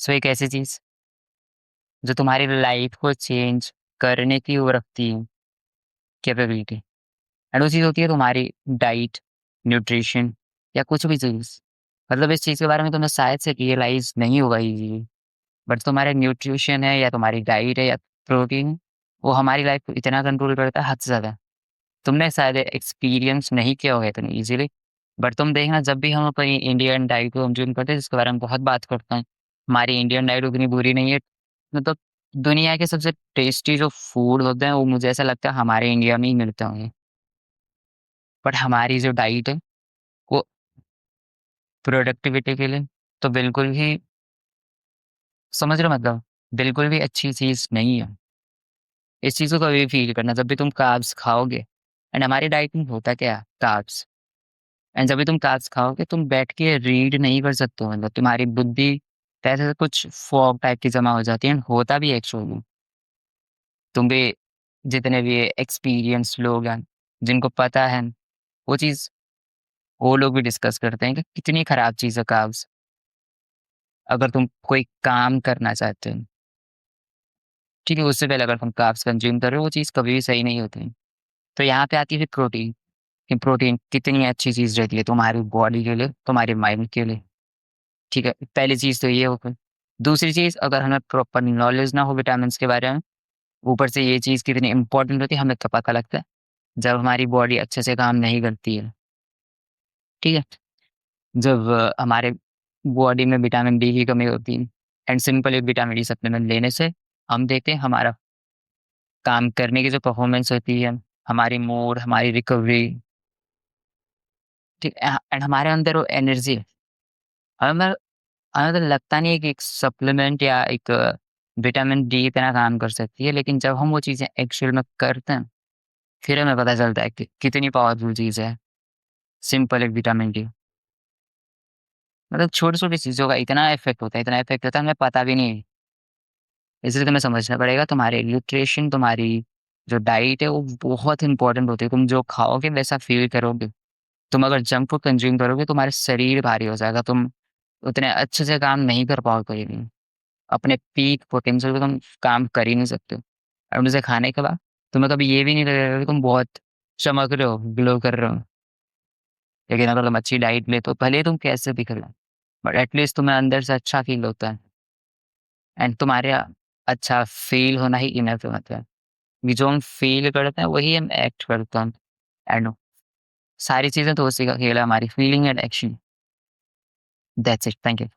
सो एक ऐसी चीज़ जो तुम्हारी लाइफ को चेंज करने की वो रखती है कैपेबिलिटी। एंड वो चीज़ होती है तुम्हारी डाइट, न्यूट्रिशन या कुछ भी चीज़। मतलब इस चीज़ के बारे में तुम्हें शायद से रियलाइज़ नहीं होगा ईज़िली, बट तुम्हारे न्यूट्रिशन है या तुम्हारी डाइट है या प्रोटीन, वो हमारी लाइफ को इतना कंट्रोल करता है हद से ज़्यादा। तुमने शायद एक्सपीरियंस नहीं किया होगा इतनी ईज़िली, बट तुम देखना जब भी हम अपनी इंडियन डाइट को कंज़्यूम करते हैं, जिसके बारे में बहुत बात करते हैं, हमारी इंडियन डाइट उतनी बुरी नहीं है। मतलब दुनिया के सबसे टेस्टी जो फूड होते हैं, वो मुझे ऐसा लगता है हमारे इंडिया में ही मिलते होंगे। बट हमारी जो डाइट है, वो प्रोडक्टिविटी के लिए तो बिल्कुल ही, समझ रहे हो मतलब, बिल्कुल भी अच्छी चीज़ नहीं है। इस चीज़ को कभी भी फ़ील करना जब भी तुम कार्ब्स खाओगे। एंड हमारी डाइट में होता क्या है? कार्ब्स। एंड जब भी तुम कार्ब्स खाओगे तुम बैठ के रीड नहीं कर सकते हो, मतलब तुम्हारी बुद्धि ऐसे कुछ फॉग टाइप की जमा हो जाती है, एंड होता भी है एक्चुअली। तुम भी, जितने भी एक्सपीरियंस लोग हैं, जिनको पता है वो चीज़, वो लोग भी डिस्कस करते हैं कि कितनी खराब चीज़ है कार्ब्स। अगर तुम कोई काम करना चाहते हो, ठीक है, उससे पहले अगर तुम कार्ब्स कंज़्यूम कर रहे हो, वो चीज़ कभी भी सही नहीं होती। तो यहाँ पे आती है फिर प्रोटीन, कि प्रोटीन कितनी अच्छी चीज़ रहती है तुम्हारी बॉडी के लिए, तुम्हारे माइंड के लिए। ठीक है, पहली चीज़ तो ये हो गई। दूसरी चीज़, अगर हमें प्रॉपर नॉलेज ना हो विटामिन्स के बारे में, ऊपर से ये चीज़ कितनी इम्पोर्टेंट होती है हमें कब पता लगता है? जब हमारी बॉडी अच्छे से काम नहीं करती है, ठीक है? जब हमारे बॉडी में विटामिन डी की कमी होती है, एंड सिंपल एक विटामिन डी सप्लीमेंट लेने से हम देखते हैं हमारा काम करने की जो परफॉर्मेंस होती है, हमारी मूड, हमारी रिकवरी, ठीक एंड हमारे अंदर वो एनर्जी है। हमें हमें तो लगता नहीं है कि एक सप्लीमेंट या एक विटामिन डी इतना काम कर सकती है, लेकिन जब हम वो चीज़ें एक्चुअल में करते हैं, फिर हमें पता चलता है कि कितनी पावरफुल चीज़ है, सिंपल एक विटामिन डी। मतलब छोटी-छोटी चीज़ों का इतना इफ़ेक्ट होता है हमें पता भी नहीं है। इसलिए तुम्हें समझना पड़ेगा तुम्हारे न्यूट्रिशन, तुम्हारी जो डाइट है वो बहुत इम्पोर्टेंट होती है। तुम जो खाओगे वैसा फ़ील करोगे। तुम अगर जंक फूड कंज़्यूम करोगे तुम्हारा शरीर भारी हो जाएगा, तुम उतने अच्छे से काम नहीं कर पाओगे कभी भी। अपने पीक पोटेंशियल पे तुम काम कर ही नहीं सकते हो। और उसे खाने के बाद तुम्हें कभी ये भी नहीं लगेगा कि तुम बहुत चमक रहे हो, ग्लो कर रहे हो। लेकिन अगर तुम अच्छी डाइट लेते हो, भले ही तुम कैसे दिख रहे हो, बट एट लीस्ट तुम्हें अंदर से अच्छा फ़ील होता है, एंड तुम्हारे अच्छा फ़ील होना ही इनफ है मतलब। कि जो हम फ़ील करते हैं वही हम एक्ट करते हैं, एंड सारी चीज़ें तो उसी का खेल है, हमारी feeling and action. That's it, thank you.